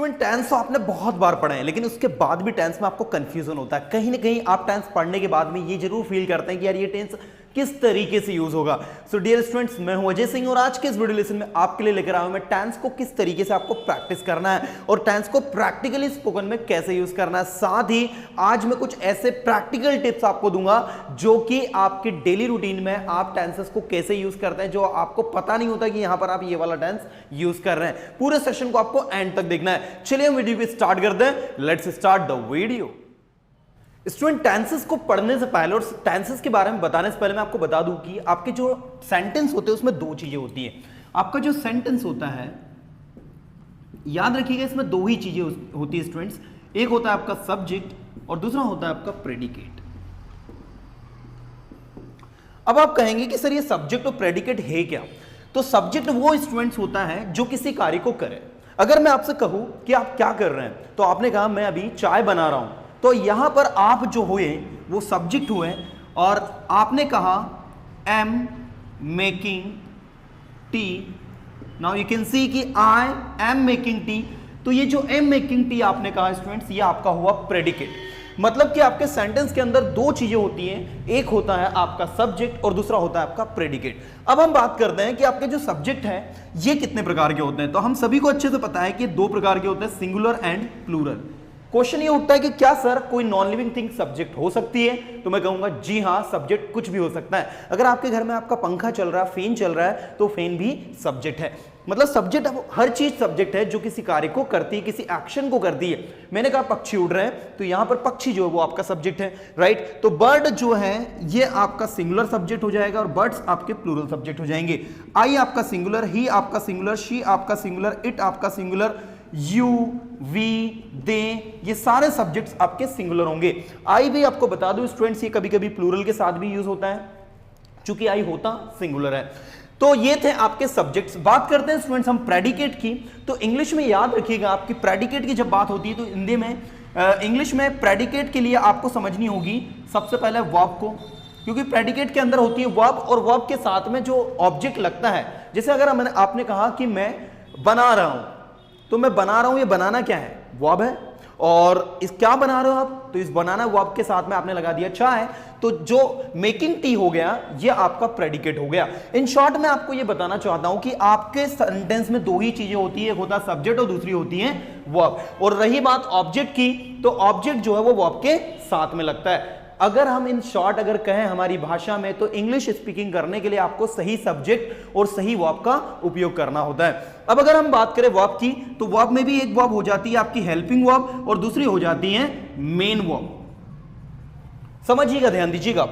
Student tense तो आपने बहुत बार पढ़े हैं, लेकिन उसके बाद भी टेंस में आपको कंफ्यूजन होता है। कहीं ना कहीं आप टेंस पढ़ने के बाद में ये जरूर फील करते हैं कि यार ये टेंस किस तरीके से यूज होगा। सो डियर स्टूडेंट्स, मैं हूं अजय सिंह और आज के इस वीडियो लेसन में आपके लिए लेकर आया हूं मैं टेंस को किस तरीके से आपको प्रैक्टिस करना है और टेंस को प्रैक्टिकली स्पोकन में कैसे यूज करना है। साथ ही आज मैं कुछ ऐसे प्रैक्टिकल टिप्स आपको दूंगा जो कि आपके डेली रूटीन में आप टेंसेस को कैसे यूज करते हैं, जो आपको पता नहीं होता कि यहां पर आप ये वाला टेंस यूज कर रहे हैं। पूरे सेशन को आपको एंड तक देखना है। चलिए हम वीडियो को स्टार्ट करते हैं। Let's start the video. Student tenses को पढ़ने से पहले और टेंसेस के बारे में बताने से पहले मैं आपको बता दूं कि आपके जो सेंटेंस होते हैं उसमें दो चीजें होती हैं। आपका जो सेंटेंस होता है, याद रखिएगा, इसमें दो ही चीजें होती है स्टूडेंट्स। एक होता है आपका सब्जेक्ट और दूसरा होता है आपका प्रेडिकेट। अब आप कहेंगे कि सर ये सब्जेक्ट और प्रेडिकेट है क्या? तो सब्जेक्ट वो स्टूडेंट्स होता है जो किसी कार्य को करे। अगर मैं आपसे कहूं कि आप क्या कर रहे हैं, तो आपने कहा मैं अभी चाय बना रहा हूं, तो यहां पर आप जो हुए वो सब्जेक्ट हुए और आपने कहा am making tea. Now you can see कि आई एम मेकिंग टी। तो ये जो एम मेकिंग टी आपने कहा स्टूडेंट्स, ये आपका हुआ प्रेडिकेट। मतलब कि आपके सेंटेंस के अंदर दो चीजें होती हैं, एक होता है आपका सब्जेक्ट और दूसरा होता है आपका प्रेडिकेट। अब हम बात करते हैं कि आपके जो सब्जेक्ट है ये कितने प्रकार के होते हैं। तो हम सभी को अच्छे से पता है कि दो प्रकार के होते हैं, सिंगुलर एंड प्लूरल। क्वेश्चन ये उठता है कि क्या सर कोई नॉन लिविंग थिंग सब्जेक्ट हो सकती है? तो मैं कहूंगा जी हां, सब्जेक्ट कुछ भी हो सकता है। अगर आपके घर में आपका पंखा चल रहा है, फैन चल रहा है, तो फैन भी सब्जेक्ट है। मतलब सब्जेक्ट, हर चीज सब्जेक्ट है जो किसी कार्य को करती है, किसी एक्शन को करती है। मैंने कहा पक्षी उड़ रहे हैं, तो यहां पर पक्षी जो है वो आपका सब्जेक्ट है, राइट। तो बर्ड जो है ये आपका सिंगुलर सब्जेक्ट हो जाएगा और बर्ड्स आपके प्लूरल सब्जेक्ट हो जाएंगे। आई आपका सिंगुलर, ही आपका सिंगुलर, शी आपका सिंगुलर, इट आपका सिंगुलर, यू, वी, दे, ये सारे सब्जेक्ट्स आपके सिंगुलर होंगे। आई भी आपको बता दूं स्टूडेंट्स, ये कभी कभी प्लूरल के साथ भी यूज होता है, चूंकि आई होता सिंगुलर है। तो ये थे आपके सब्जेक्ट्स। बात करते हैं स्टूडेंट्स हम प्रेडिकेट की। तो इंग्लिश में याद रखिएगा, आपकी प्रेडिकेट की जब बात होती है तो हिंदी में इंग्लिश में प्रेडिकेट के लिए आपको समझनी होगी सबसे पहले वर्ब को, क्योंकि प्रेडिकेट के अंदर होती है वर्ब और वर्ब के साथ में जो ऑब्जेक्ट लगता है। जैसे अगर आपने कहा कि मैं बना रहा हूं, तो मैं बना रहा हूं, ये बनाना क्या है? वर्ब है। और इस क्या बना रहे हो आप? तो इस बनाना वर्ब के साथ में आपने लगा दिया चाय, तो जो मेकिंग टी हो गया ये आपका प्रेडिकेट हो गया। इन शॉर्ट मैं आपको ये बताना चाहता हूं कि आपके सेंटेंस में दो ही चीजें होती है, एक होता है सब्जेक्ट और दूसरी होती है वर्ब। और रही बात ऑब्जेक्ट की, तो ऑब्जेक्ट जो है वो वर्ब के साथ में लगता है। अगर हम इन शॉर्ट अगर कहें हमारी भाषा में, तो इंग्लिश स्पीकिंग करने के लिए आपको सही सब्जेक्ट और सही वर्ब का उपयोग करना होता है। अब अगर हम बात करें वर्ब की, तो वर्ब में भी एक वर्ब हो जाती है आपकी हेल्पिंग वर्ब और दूसरी हो जाती है मेन वर्ब। समझिएगा, ध्यान दीजिएगा।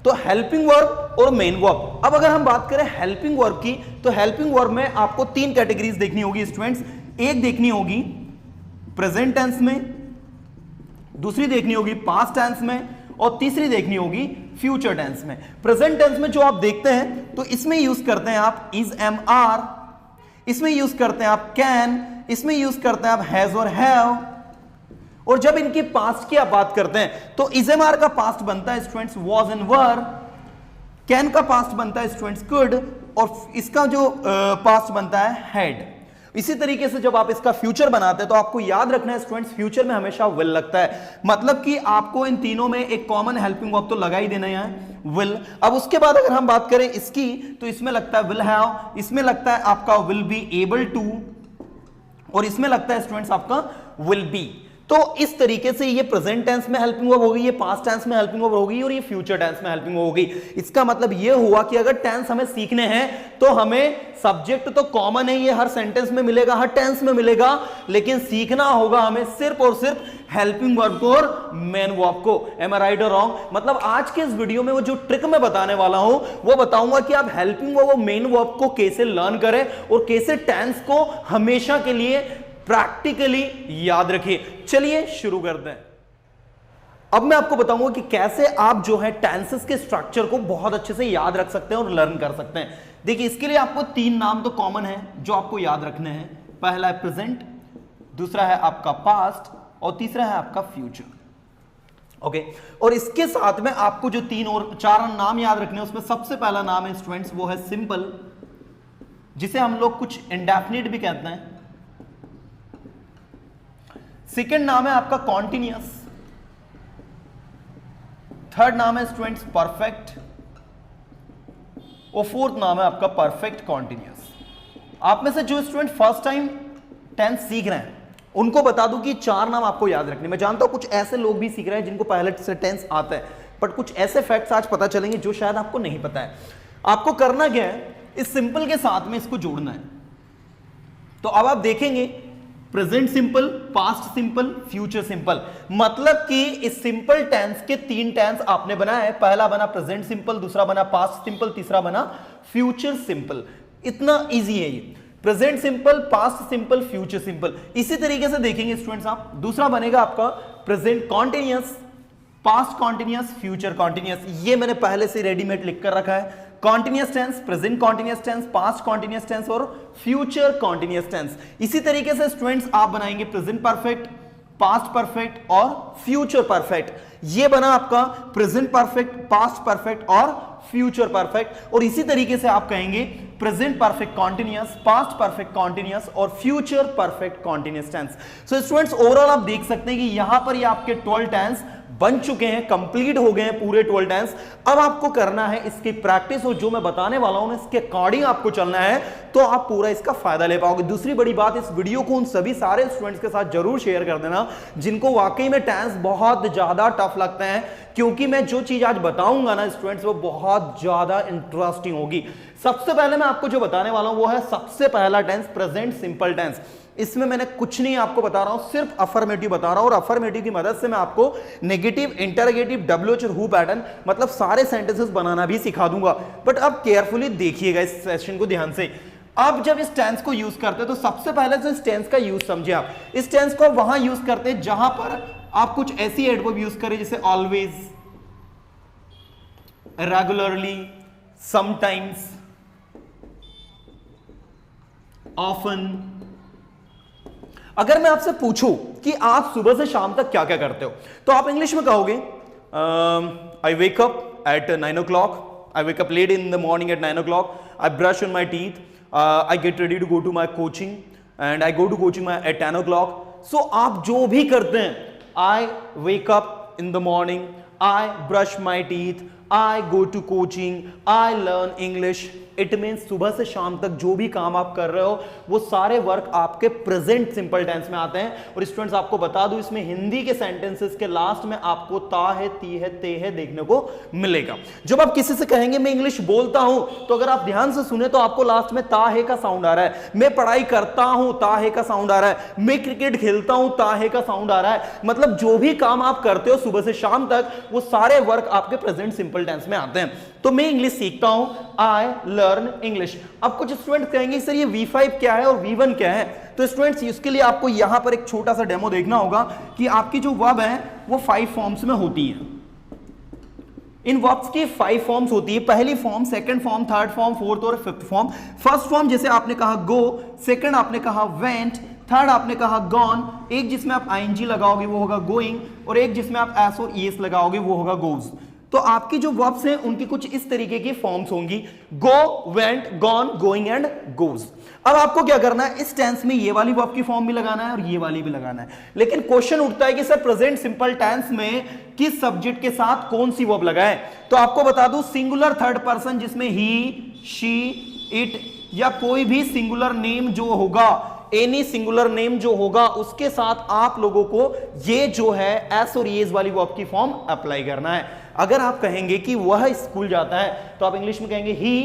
तो हेल्पिंग वर्ब और मेन वर्ब। अब अगर हम बात करें हेल्पिंग वर्ब की, तो हेल्पिंग वर्ब में आपको तीन कैटेगरीज देखनी होगी स्टूडेंट्स। एक देखनी होगी प्रेजेंट टेंस में, दूसरी देखनी होगी पास्ट टेंस में और तीसरी देखनी होगी फ्यूचर टेंस में। प्रेजेंट टेंस में जो आप देखते हैं तो इसमें यूज करते हैं आप इज, एम, आर, इसमें यूज करते हैं आप कैन, इसमें यूज करते हैं आप हैज और हैव। और जब इनकी पास्ट की आप बात करते हैं तो इज, एम, आर का पास्ट बनता है students was and were, can का पास्ट बनता है स्टूडेंट्स कुड और इसका जो पास्ट बनता है हैड। इसी तरीके से जब आप इसका फ्यूचर बनाते हैं तो आपको याद रखना है स्टूडेंट्स, फ्यूचर में हमेशा विल लगता है। मतलब कि आपको इन तीनों में एक कॉमन हेल्पिंग वर्ब तो लगा ही देना है, विल। अब उसके बाद अगर हम बात करें इसकी, तो इसमें लगता है विल हैव, इसमें लगता है आपका विल बी एबल टू और इसमें लगता है स्टूडेंट्स आपका विल बी। तो इस तरीके से ये प्रेजेंट टेंस में हेल्पिंग वर्ब होगी, ये पास्ट टेंस में हेल्पिंग वर्ब होगी और ये फ्यूचर टेंस में हेल्पिंग वर्ब होगी। इसका मतलब ये हुआ कि अगर टेंस हमें सीखने हैं तो हमें सब्जेक्ट तो कॉमन है, ये हर सेंटेंस में मिलेगा, हर टेंस में मिलेगा, लेकिन सीखना होगा हमें सिर्फ और सिर्फ हेल्पिंग वर्ब को और मेन वर्ब को। एम आई राइट और रॉन्ग? मतलब आज के इस वीडियो में वो जो ट्रिक मैं बताने वाला हूं वो बताऊंगा कि आप हेल्पिंग वर्ब और मेन वर्ब को कैसे लर्न करें और कैसे टेंस को हमेशा के लिए प्रैक्टिकली याद रखिए। चलिए शुरू करते हैं। अब मैं आपको बताऊंगा कि कैसे आप जो है टेंसेस के स्ट्रक्चर को बहुत अच्छे से याद रख सकते हैं और लर्न कर सकते हैं। देखिए, इसके लिए आपको तीन नाम तो कॉमन है जो आपको याद रखने हैं। पहला है प्रेजेंट, दूसरा है आपका पास्ट और तीसरा है आपका फ्यूचर। ओके, और इसके साथ में आपको जो तीन और चार नाम याद रखने हैं, उसमें सबसे पहला नाम है स्टूडेंट्स वो है सिंपल, जिसे हम लोग कुछ इंडेफिनिट भी कहते हैं। सेकंड नाम है आपका कॉन्टिन्यूअस, थर्ड नाम है स्टूडेंट्स परफेक्ट, और फोर्थ नाम है आपका परफेक्ट कॉन्टिन्यूअस। आप में से जो स्टूडेंट फर्स्ट टाइम टेंस सीख रहे हैं उनको बता दूं कि चार नाम आपको याद रखने। मैं जानता हूं कुछ ऐसे लोग भी सीख रहे हैं जिनको पहले से टेंस आता है, बट कुछ ऐसे फैक्ट्स आज पता चलेंगे जो शायद आपको नहीं पता है। आपको करना क्या है, इस सिंपल के साथ में इसको जोड़ना है। तो अब आप देखेंगे present simple, past simple, future simple, मतलब कि इस सिंपल टेंस के तीन टेंस आपने बनाए हैं। पहला बना प्रेजेंट सिंपल, दूसरा बना पास्ट सिंपल, तीसरा बना फ्यूचर सिंपल। इतना इजी है ये, present simple, past simple, future simple. इसी तरीके से देखेंगे स्टूडेंट्स आप, दूसरा बनेगा आपका present continuous, past continuous, future continuous. ये मैंने पहले से रेडीमेड लिख कर रखा है, continuous tense, present continuous tense, past continuous tense और फ्यूचर कॉन्टिन्यूअस टेंस। इसी तरीके से स्टूडेंट्स आप बनाएंगे प्रेजेंट परफेक्ट, पास्ट परफेक्ट और फ्यूचर परफेक्ट। ये बना आपका प्रेजेंट परफेक्ट, पास्ट परफेक्ट और फ्यूचर परफेक्ट। और इसी तरीके से आप कहेंगे present perfect continuous, past perfect continuous और future perfect continuous tense. So students overall आप देख सकते हैं कि यहां पर ये आपके 12 टेंस बन चुके हैं, कंप्लीट हो गए हैं पूरे 12 टेंस। अब आपको करना है इसकी प्रैक्टिस, और जो मैं बताने वाला हूं इसके अकॉर्डिंग आपको चलना है, तो आप पूरा इसका फायदा ले पाओगे। दूसरी बड़ी बात, इस वीडियो को उन सभी सारे स्टूडेंट्स के साथ जरूर शेयर कर देना जिनको वाकई में टेंस बहुत ज्यादा टफ लगते हैं, क्योंकि मैं जो चीज आज बताऊंगा ना स्टूडेंट्स वो बहुत ज्यादा इंटरेस्टिंग होगी। सबसे पहले मैं आपको जो बताने वाला हूं वो है सबसे पहला टेंस प्रेजेंट सिंपल टेंस। इसमें मैंने कुछ नहीं आपको बता रहा हूं, सिर्फ अफर्मेटिव बता रहा हूं, और अफर्मेटिव की मदद से मैं आपको नेगेटिव, इंटरोगेटिव, डब्ल्यूएच और हु पैटर्न मतलब सारे सेंटेंसेस बनाना भी सिखा दूंगा। बट अब केयरफुली देखिएगा इस सेशन को ध्यान से। आप जब इस टेंस को यूज करते हैं तो सबसे पहले तो इस टेंस का यूज समझे। आप इस टेंस को वहां यूज करते हैं जहां पर आप कुछ ऐसी एडवर्ब यूज करें जैसे ऑलवेज, रेगुलरली, समटाइम्स, ऑफन। अगर मैं आपसे पूछूं कि आप सुबह से शाम तक क्या क्या करते हो, तो आप इंग्लिश में कहोगे I wake up at 9 o'clock, I wake up late in the morning at 9 o'clock, I brush on my teeth, I get ready to go to my coaching and I go to coaching at 10 o'clock. So आप जो भी करते हैं, I wake up in the morning, I brush my teeth, I go to coaching, I learn English. It means सुबह से शाम तक जो भी काम आप कर रहे हो वो सारे वर्क आपके प्रेजेंट सिंपल टेंस में आते हैं। और स्टूडेंट्स आपको बता दूं इसमें हिंदी के सेंटेंसेस के लास्ट में आपको ता है, ती है, ते है देखने को मिलेगा। जब आप किसी से कहेंगे मैं इंग्लिश बोलता हूं, तो अगर आप ध्यान से सुने तो आपको लास्ट में ता है का साउंड आ रहा है। मैं पढ़ाई करता हूं, ता है का साउंड आ रहा है। मैं क्रिकेट खेलता हूं, ता है का साउंड आ रहा है। मतलब जो भी काम आप करते हो सुबह से शाम तक वो सारे वर्क आपके प्रेजेंट सिंपल टेंस में आते हैं। तो मैं इंग्लिश सीखता हूं, आई लर्न इंग्लिश। अब कुछ स्टूडेंट्स कहेंगे सर ये V5 क्या है और V1 क्या है, तो स्टूडेंट्स इसके लिए आपको यहां पर एक छोटा सा डेमो देखना होगा कि आपकी जो वर्ब है वो 5 फॉर्म्स में होती है। इन वर्ब्स की 5 फॉर्म्स होती है, पहली form, second form, third form, fourth और फिफ्थ फॉर्म। फर्स्ट फॉर्म जैसे आपने कहा गो, सेकंड आपने कहा वेंट, थर्ड आपने कहा गॉन, एक जिसमें आप ing लगाओगे वो होगा गोइंग, और एक जिसमें आप s और es लगाओगे वो होगा गोज। तो आपकी जो वर्ब्स हैं उनकी कुछ इस तरीके की फॉर्म्स होंगी, go, went, gone, going and goes. अब आपको क्या करना है, इस टेंस में ये वाली वर्ब की फॉर्म भी लगाना है और ये वाली भी लगाना है। लेकिन क्वेश्चन उठता है कि सर प्रेजेंट सिंपल टेंस में किस सब्जेक्ट के साथ कौन सी वर्ब लगाएं। तो आपको बता दूं सिंगुलर थर्ड पर्सन जिसमें ही, शी, इट या कोई भी सिंगुलर नेम जो होगा, एनी सिंगुलर नेम जो होगा उसके साथ आप लोगों को ये जो है एस और एस वाली वर्ब की फॉर्म अप्लाई करना है। अगर आप कहेंगे कि वह स्कूल जाता है तो आप इंग्लिश में कहेंगे ही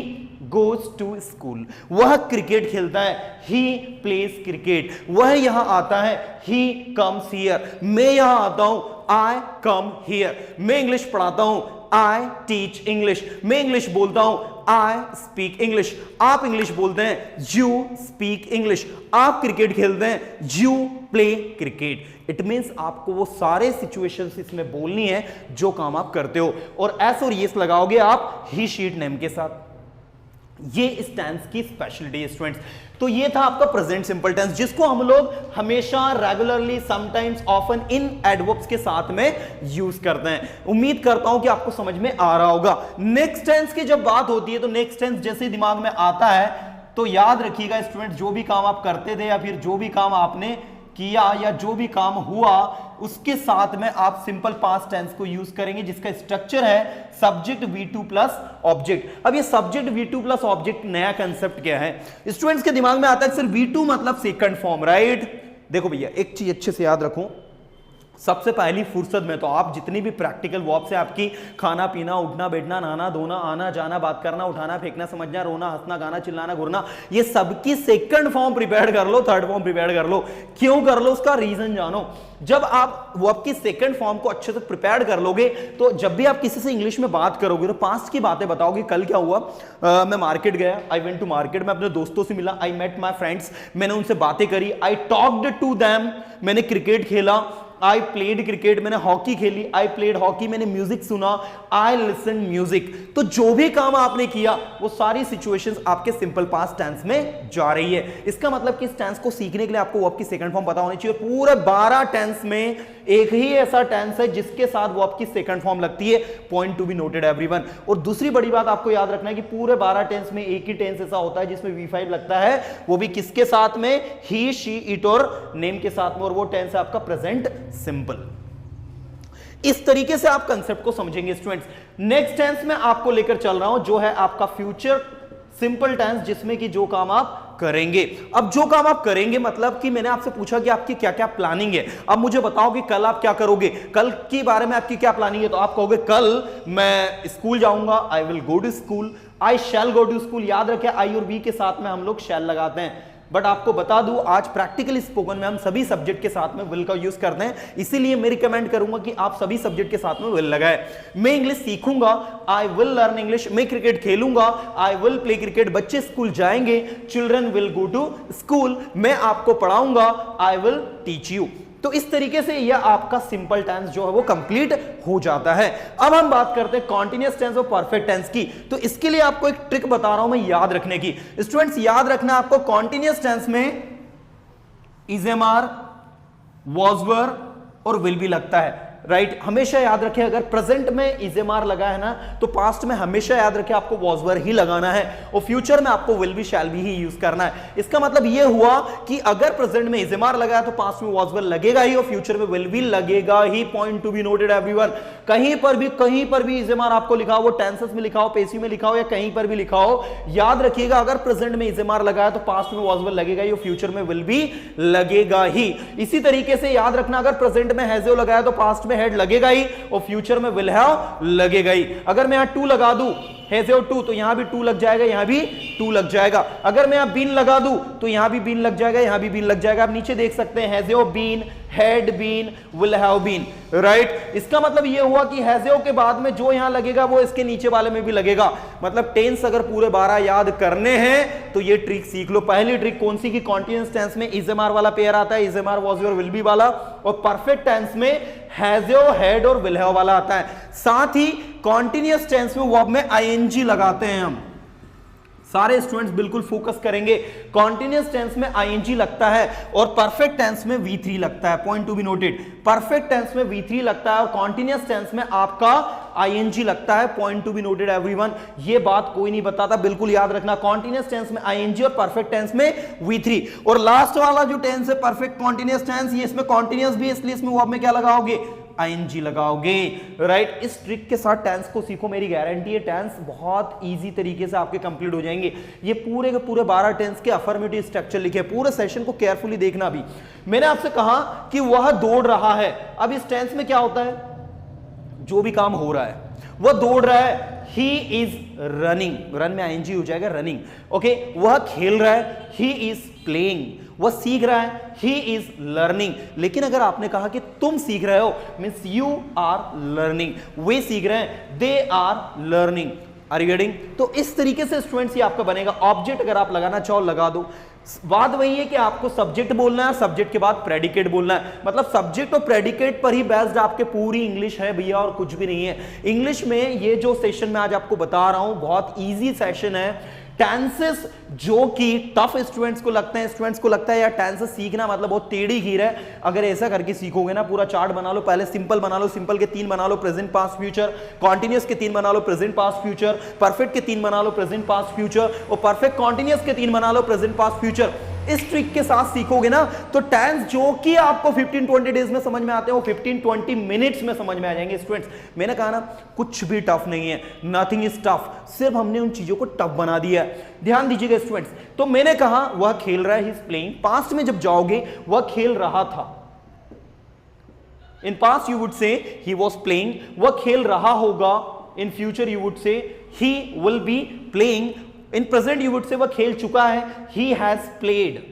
गोज टू स्कूल। वह क्रिकेट खेलता है, ही प्लेज क्रिकेट। वह यहां आता है, ही कम्स हियर। मैं यहां आता हूं, आई कम हियर। मैं इंग्लिश पढ़ाता हूं, आई टीच इंग्लिश। मैं इंग्लिश बोलता हूं, आई स्पीक इंग्लिश। आप इंग्लिश बोलते हैं, यू स्पीक इंग्लिश। आप क्रिकेट खेलते हैं, you play cricket. It means आपको वो सारे सिचुएशंस इसमें बोलनी है जो काम आप करते हो, और एस और यस लगाओगे आप ही, शीट, नेम के साथ। ये इस टेंस की स्पेशलिटी है स्टूडेंट्स। तो ये था आपका प्रेजेंट सिंपल टेंस जिसको हम लोग हमेशा regularly, sometimes, often in adverbs के साथ में यूज करते हैं। उम्मीद करता हूं कि आपको समझ में आ रहा होगा। नेक्स्ट टेंस की जब बात होती है तो नेक्स्ट टेंस जैसे दिमाग में आता है तो याद रखिएगा स्टूडेंट, जो भी काम आप करते थे या फिर जो भी काम आपने किया या जो भी काम हुआ उसके साथ में आप सिंपल पास्ट टेंस को यूज करेंगे, जिसका स्ट्रक्चर है सब्जेक्ट V2 प्लस ऑब्जेक्ट। अब ये सब्जेक्ट V2 प्लस ऑब्जेक्ट नया कंसेप्ट क्या है? स्टूडेंट्स के दिमाग में आता है सर V2 मतलब सेकंड फॉर्म, राइट? देखो भैया एक चीज अच्छे से याद रखो, सबसे पहली फुर्सत में तो आप जितनी भी प्रैक्टिकल वर्ब से आपकी खाना पीना उठना बैठना नहाना धोना आना जाना बात करना उठाना फेंकना समझना रोना हंसना गाना चिल्लाना घुरना, ये सबकी सेकंड फॉर्म प्रिपेयर कर लो, थर्ड फॉर्म प्रिपेयर कर लो। क्यों कर लो उसका रीजन जानो। जब आप वर्ब की सेकंड फॉर्म को अच्छे से प्रिपेयर कर लोगे तो जब भी आप किसी से इंग्लिश में बात करोगे तो पास्ट की बातें बताओगे। कल क्या हुआ, मैं मार्केट गया, आई वेंट टू मार्केट, मैं अपने दोस्तों से मिला, आई मेट माई फ्रेंड्स, मैंने उनसे बातें करी, आई टॉक्ड टू देम, मैंने क्रिकेट खेला, आई प्लेड क्रिकेट, मैंने हॉकी खेली, आई प्लेड हॉकी, मैंने म्यूजिक सुना, आई लिसन म्यूजिक। तो जो भी काम आपने किया वो सारी सिचुएशंस आपके सिंपल पास्ट टेंस में जा रही है। इसका मतलब कि इस टेंस को सीखने के लिए आपको वर्ब की सेकंड फॉर्म पता होनी चाहिए। पूरे 12 टेंस में एक ही ऐसा टेंस है जिसके साथ वर्ब की सेकंड फॉर्म लगती है, point to be noted everyone. और दूसरी बड़ी बात आपको याद रखना है कि पूरे 12 टेंस में एक ही टेंस ऐसा होता है जिसमें V5 लगता है, वो भी किसके साथ में? ही शी इट और नेम के साथ में, और वो टेंस है आपका प्रेजेंट सिंपल। इस तरीके से आप कंसेप्ट को समझेंगे स्टूडेंट्स। नेक्स्ट टेंस में आपको लेकर चल रहा हूं जो है आपका फ्यूचर सिंपल टेंस, जिसमें कि जो काम आप करेंगे। अब जो काम आप करेंगे मतलब कि मैंने आपसे पूछा कि आपकी क्या क्या प्लानिंग है। अब मुझे बताओ कि कल आप क्या करोगे, कल के बारे में आपकी क्या प्लानिंग है। तो आप कहोगे कल मैं स्कूल जाऊंगा, I will go to school, I shall go to school. याद रखें आई और बी के साथ में हम लोग शैल लगाते हैं, बट आपको बता दूं आज प्रैक्टिकली स्पोकन में हम सभी सब्जेक्ट के साथ में विल का यूज करते हैं, इसीलिए मैं रिकमेंड करूंगा कि आप सभी सब्जेक्ट के साथ में विल लगाएं। मैं इंग्लिश सीखूंगा, आई विल लर्न इंग्लिश। मैं क्रिकेट खेलूंगा, आई विल प्ले क्रिकेट। बच्चे स्कूल जाएंगे, children will go to school. मैं आपको पढ़ाऊंगा, आई विल टीच यू। तो इस तरीके से यह आपका सिंपल टेंस जो है वो कंप्लीट हो जाता है। अब हम बात करते हैं कॉन्टिन्यूअस टेंस और परफेक्ट टेंस की। तो इसके लिए आपको एक ट्रिक बता रहा हूं मैं याद रखने की। स्टूडेंट्स याद रखना आपको कॉन्टिन्यूअस टेंस में is am are was were और विल भी लगता है, राइट? हमेशा याद रखें अगर प्रेजेंट में इज एम आर लगा है ना तो पास्ट में हमेशा याद रखें आपको वॉज वर ही लगाना है, और फ्यूचर में आपको विल भी शैल भी ही यूज करना है। इसका मतलब यह हुआ कि अगर प्रेजेंट में इज एम आर लगा है तो पास्ट में वॉज वर लगेगा ही और फ्यूचर में विल भी लगेगा ही। Point to be noted everyone. कहीं पर भी इज एम आर आपको लिखा हो, वो टेंसेस में लिखा हो, पेसिव में लिखा हो या कहीं पर भी लिखा हो, याद रखिएगा अगर प्रेजेंट में इज एम आर लगा है तो पास्ट में वॉज वर लगेगा ही और फ्यूचर में विल भी लगेगा ही। इसी तरीके से याद रखना अगर प्रेजेंट में हैज हैव लगा है तो पास्ट में हैड लगेगा ही और फ्यूचर में विल हैव लगेगा ही। अगर मैं यहां टू लगा दूं हैज हैव टू तो यहां भी टू लग जाएगा, यहां भी टू लग जाएगा। अगर मैं यहां बीन लगा दूं तो यहां भी बीन लग जाएगा, यहां भी बीन लग जाएगा। आप नीचे देख सकते हैं has have been, had been, will have been, right? इसका मतलब यह हुआ कि हैज हैव के बाद में जो यहां लगेगा वो इसके नीचे वाले में भी लगेगा। मतलब टेंस अगर पूरे 12 याद करने हैं तो ये ट्रिक सीख लो। पहली ट्रिक कौन सी? कि कॉन्टिन्यूअस टेंस में इज एम आर वाला पेयर आता है, is am are was your will be वाला, और परफेक्ट टेंस में हैज हैव हैड और विल हैव वाला आता है। साथ ही कॉन्टिन्यूअस टेंस में वर्ब में आईएनजी लगाते हैं हम। सारे स्टूडेंट्स बिल्कुल फोकस करेंगे। कॉन्टिन्यूअस टेंस में आईएनजी लगता है और परफेक्ट टेंस में V3 लगता है। Point to be noted. Perfect tense में V3 लगता है और कॉन्टिन्यूअस टेंस में आपका आईएनजी लगता है। Point to be noted everyone. ये बात कोई नहीं बताता, बिल्कुल याद रखना। कॉन्टिन्यूअस टेंस में आईएनजी और परफेक्ट टेंस में V3। और लास्ट वाला जो टेंस है परफेक्ट कॉन्टिन्यूअस टेंस, ये इसमें कॉन्टिन्यूअस भी है, इसलिए इसमें वर्ब में क्या लगाओगे? आईएनजी लगाओगे, राइट? इस ट्रिक के साथ टेंस को सीखो, मेरी गारंटी है टेंस बहुत इजी तरीके से आपके कंप्लीट हो जाएंगे। ये पूरे के पूरे 12 टेंस के अफर्मेटिव स्ट्रक्चर लिखे, पूरे सेशन को केयरफुली देखना। भी मैंने आपसे कहा कि वह दौड़ रहा है। अब इस टेंस में क्या होता है? जो भी काम हो रहा है वह दौड़ रहा है। ही इज रनिंग, रन में आईएनजी हो जाएगा रनिंग, ओके? वह खेल रहा है, ही इज प्लेइंग। वह सीख रहा है, ही इज लर्निंग। लेकिन अगर आपने कहा कि तुम सीख रहे हो, मीन्स यू आर लर्निंग। वे सीख रहे हैं, they are learning. Are you getting? तो इस तरीके से स्टूडेंट्स ये आपका बनेगा। ऑब्जेक्ट अगर आप लगाना चाहो लगा दो। बात वही है कि आपको सब्जेक्ट बोलना है, सब्जेक्ट के बाद प्रेडिकेट बोलना है। मतलब सब्जेक्ट और प्रेडिकेट पर ही बेस्ड आपके पूरी इंग्लिश है भैया, और कुछ भी नहीं है। इंग्लिश में ये जो सेशन मैं आज आपको बता रहा हूं बहुत इजी सेशन है। टेंसेस जो कि टफ स्टूडेंट्स को लगते हैं, स्टूडेंट्स को लगता है यार टेंसेस सीखना मतलब बहुत टेढ़ी खीर है। अगर ऐसा करके सीखोगे ना, पूरा चार्ट बना लो, पहले सिंपल बना लो, सिंपल के 3 बना लो, प्रेजेंट पास्ट फ्यूचर, कॉन्टिन्यूअस के 3 बना लो, प्रेजेंट पास्ट फ्यूचर, परफेक्ट के 3 बना लो, प्रेजेंट पास्ट फ्यूचर, और परफेक्ट कॉन्टिन्यूअस के 3 बना लो, प्रेजेंट पास्ट फ्यूचर। इस ट्रिक के साथ सीखोगे ना तो टेंस जो कि आपको 15-20 डेज में समझ में आते हैं वो 15-20 मिनट्स में समझ में आ जाएंगे स्टूडेंट्स। मैंने कहा ना कुछ भी टफ नहीं है, नथिंग इज टफ, सिर्फ हमने उन चीजों को टफ बना दिया है। ध्यान दीजिएगा स्टूडेंट्स, तो मैंने कहा वह खेल रहा है, ही इज प्लेइंग। पास्ट में जब जाओगे वह खेल रहा था, इन पास्ट यू वुड से ही वॉज प्लेइंग, वह खेल रहा होगा। इन फ्यूचर यू वुड से ही will be playing. In present you would से वह खेल चुका है, ही हैज प्लेड,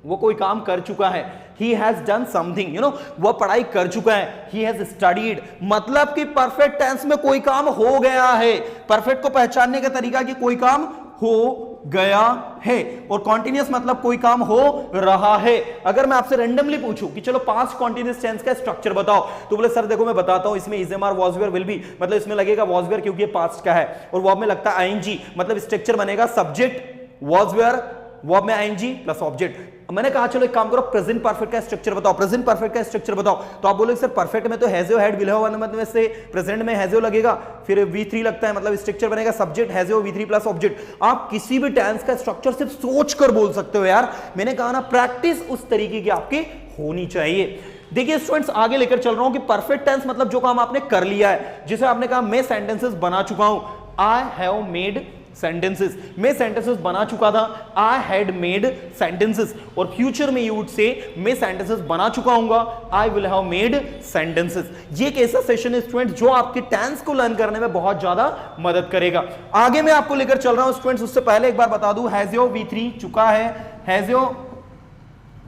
वो कोई काम कर चुका है। ही हैज डन समथिंग, वह पढ़ाई कर चुका है। ही हैज स्टडीड, मतलब कि परफेक्ट टेंस में कोई काम हो गया है। परफेक्ट को पहचानने का तरीका कि कोई काम हो गया है, और कॉन्टिन्यूअस मतलब कोई काम हो रहा है। अगर मैं आपसे रैंडमली पूछूं कि चलो पास्ट कॉन्टिन्यूअस टेंस का स्ट्रक्चर बताओ, तो बोले सर देखो मैं बताता हूं, इसमें is am are was were will be, मतलब इसमें लगेगा वॉज वेयर क्योंकि ये पास्ट का है, और वर्ब में लगता है आईएनजी, मतलब स्ट्रक्चर बनेगा सब्जेक्ट वॉज वेयर, वर्ब में आईएनजी प्लस ऑब्जेक्ट। मैंने कहा चलो एक काम करो, प्रेजेंट परफेक्ट का स्ट्रक्चर बताओ, प्रेजेंट परफेक्ट का स्ट्रक्चर बताओ। तो आप बोलोगे सर परफेक्ट में तो हैज़ हैड विल हैव, मतलब में से प्रेजेंट में हैज़ लगेगा, फिर V3 लगता है, मतलब स्ट्रक्चर बनेगा subject has V3 plus object. आप किसी भी टेंस का स्ट्रक्चर सिर्फ सोच कर बोल सकते हो यार। मैंने कहा ना प्रैक्टिस उस तरीके की आपकी होनी चाहिए। देखिए स्टूडेंट्स आगे लेकर चल रहा हूं कि परफेक्ट टेंस मतलब जो काम आपने कर लिया है, जिसे आपने कहा मैं सेंटेंसेस बना चुका हूं, आई हैव मेड सेंटेंसेस, मैं सेंटेंसेस बना चुका था, आई हैड मेड सेंटेंसेस। और फ्यूचर में यू वुड से मैं सेंटेंसेस बना चुका हूंगा, I will have made sentences. ये एक ऐसा सेशन है स्टूडेंट्स जो आपके टेंस को लर्न करने में बहुत ज्यादा मदद करेगा। आगे मैं आपको लेकर चल रहा हूं स्टूडेंट्स, उससे पहले एक बार बता दूं, हैज योर V3 चुका है, हैज योर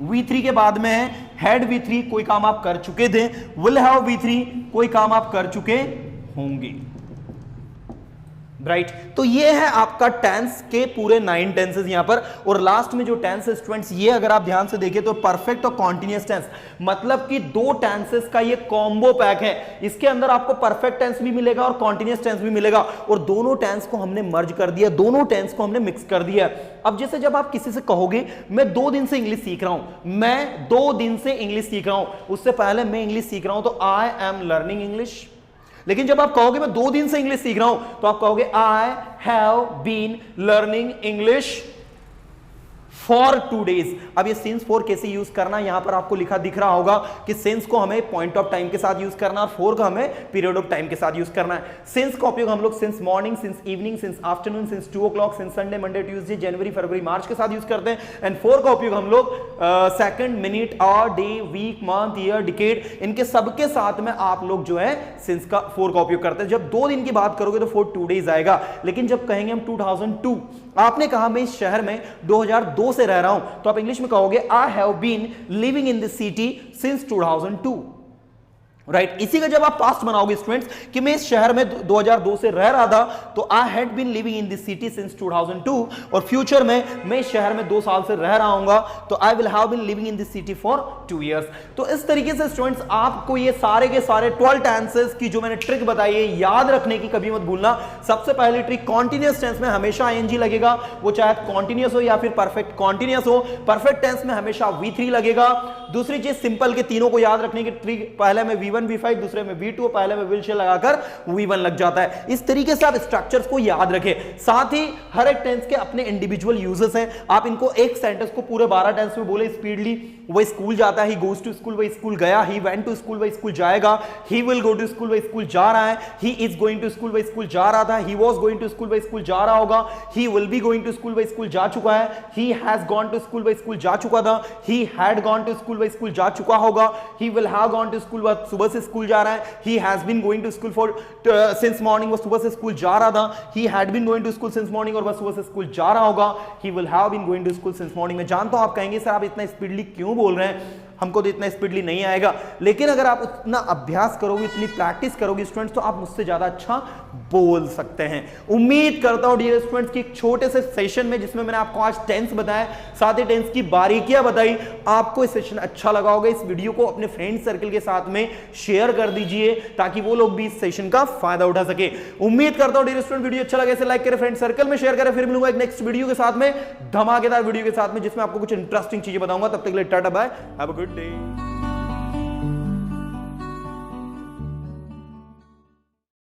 V3 के बाद में है हैड V3, कोई काम आप कर चुके थे, विल हैव V3, कोई काम आप कर चुके होंगे, राइट। तो ये है आपका टेंस के पूरे 9 टेंसेस यहां पर। और लास्ट में जो टेंस है स्टूडेंट्स, ये अगर आप ध्यान से देखें तो परफेक्ट और कॉन्टिन्यूअस टेंस, मतलब कि 2 टेंसेस का ये कॉम्बो पैक है। इसके अंदर आपको परफेक्ट टेंस भी मिलेगा और कॉन्टिन्यूअस टेंस भी मिलेगा, और दोनों टेंस को हमने मर्ज कर दिया, दोनों टेंस को हमने मिक्स कर दिया। अब जैसे जब आप किसी से कहोगे मैं 2 दिन से इंग्लिश सीख रहा हूं, मैं 2 दिन से इंग्लिश सीख रहा हूं, उससे पहले मैं इंग्लिश सीख रहा हूं तो आई एम लर्निंग इंग्लिश। लेकिन जब आप कहोगे मैं 2 दिन से इंग्लिश सीख रहा हूं, तो आप कहोगे I have been learning English for 2 days. अब ये सिंस फॉर कैसे यूज करना, यहां पर आपको लिखा दिख रहा होगा कि सिंस को हमें पॉइंट ऑफ टाइम के साथ यूज करना और फॉर को हमें पीरियड ऑफ टाइम के साथ यूज करना है। सिंस का उपयोग हम लोग since morning, since evening, since afternoon, since 2 o'clock, since Sunday, Monday, Tuesday, January, February, March के साथ यूज करते हैं। एंड फॉर का उपयोग हम लोग second, minute, hour, day, week, month, year, decade, इनके सबके साथ में आप लोग जो है सिंस का फॉर का उपयोग करते हैं। जब 2 दिन की बात करोगे तो फॉर 2 डेज आएगा। लेकिन जब कहेंगे हम 2002, आपने कहा मैं इस शहर में 2002 से रह रहा हूं, तो आप इंग्लिश में कहोगे I have been living in this city since 2002, right. इसी का जब आप पास्ट बनाओगे स्टूडेंट्स कि मैं इस शहर में 2002 से रह रहा था, तो I had been living in this city since 2002, और फ्यूचर में मैं इस शहर में 2 साल से रह रहा हूंगा, तो I will have been living in this city for 2 years। तो इस तरीके से स्टूडेंट्स आपको ये सारे के सारे 12 टेंसेस की जो मैंने ट्रिक बताई है याद रखने की कभी मत भूलना। सबसे पहली ट्रिक, कॉन्टिन्यूअस टेंस में हमेशा आईएनजी लगेगा, वो चाहे कॉन्टिन्यूअस हो या फिर परफेक्ट कॉन्टिन्यूअस हो। परफेक्ट टेंस में हमेशा V3 लगेगा। दूसरी चीज सिंपल के तीनों को याद रखने की ट्रिक, पहले में V1 V5, दूसरे में V2, पहले में विल से लगाकर V1 लग जाता है। इस तरीके से आप स्ट्रक्चर्स को याद रखें। साथ ही हर एक टेंस के अपने इंडिविजुअल यूजेस हैं। आप इनको एक सेंटेंस को पूरे 12 टेंस में बोले स्पीडली, वो स्कूल जाता है, ही गोज टू स्कूल, वो स्कूल गया, ही वेंट टू स्कूल, वो स्कूल जाएगा, he will go to school, वो स्कूल जा रहा है, he is going to school, वो स्कूल जा रहा था, he was going to school, वो स्कूल जा रहा होगा, he will be going to school, वो स्कूल जा चुका है, he has gone to school, वो स्कूल जा चुका था, he had gone to school, वो स्कूल जा चुका होगा, he will have gone to school, वो सुबह से स्कूल जा रहा है, he has been going to school for since morning, वो सुबह से स्कूल जा रहा था, he had been going to school since morning, और वह सुबह से स्कूल जा रहा होगा, he will have been going to school since morning. मैं जानता हूं आप कहेंगे सर आप इतना स्पीडली क्यों बोल रहे हैं, हमको तो इतना स्पीडली नहीं आएगा। लेकिन अगर आप इतना अभ्यास करोगे, इतनी प्रैक्टिस करोगे स्टूडेंट्स, तो आप मुझसे ज्यादा अच्छा बोल सकते हैं। उम्मीद करता हूं डियर स्टूडेंट्स कि एक छोटे से सेशन में जिसमें मैंने आपको आज टेंस बताया, साथ ही टेंस की बारीकियां बताई, आपको ये सेशन अच्छा लगा होगा। इस वीडियो को अपने फ्रेंड सर्कल के साथ में शेयर कर दीजिए ताकि वो लोग भी इस सेशन का फायदा उठा सके। उम्मीद करता हूं डियर स्टूडेंट वीडियो अच्छा लगे, इसे लाइक करें, फ्रेंड सर्कल में शेयर करें। फिर मिलूंगा एक नेक्स्ट वीडियो के साथ में, धमाकेदार वीडियो के साथ में, जिसमें आपको कुछ इंटरेस्टिंग चीजें बताऊंगा। तब तक के लिए tata bye, have a good day.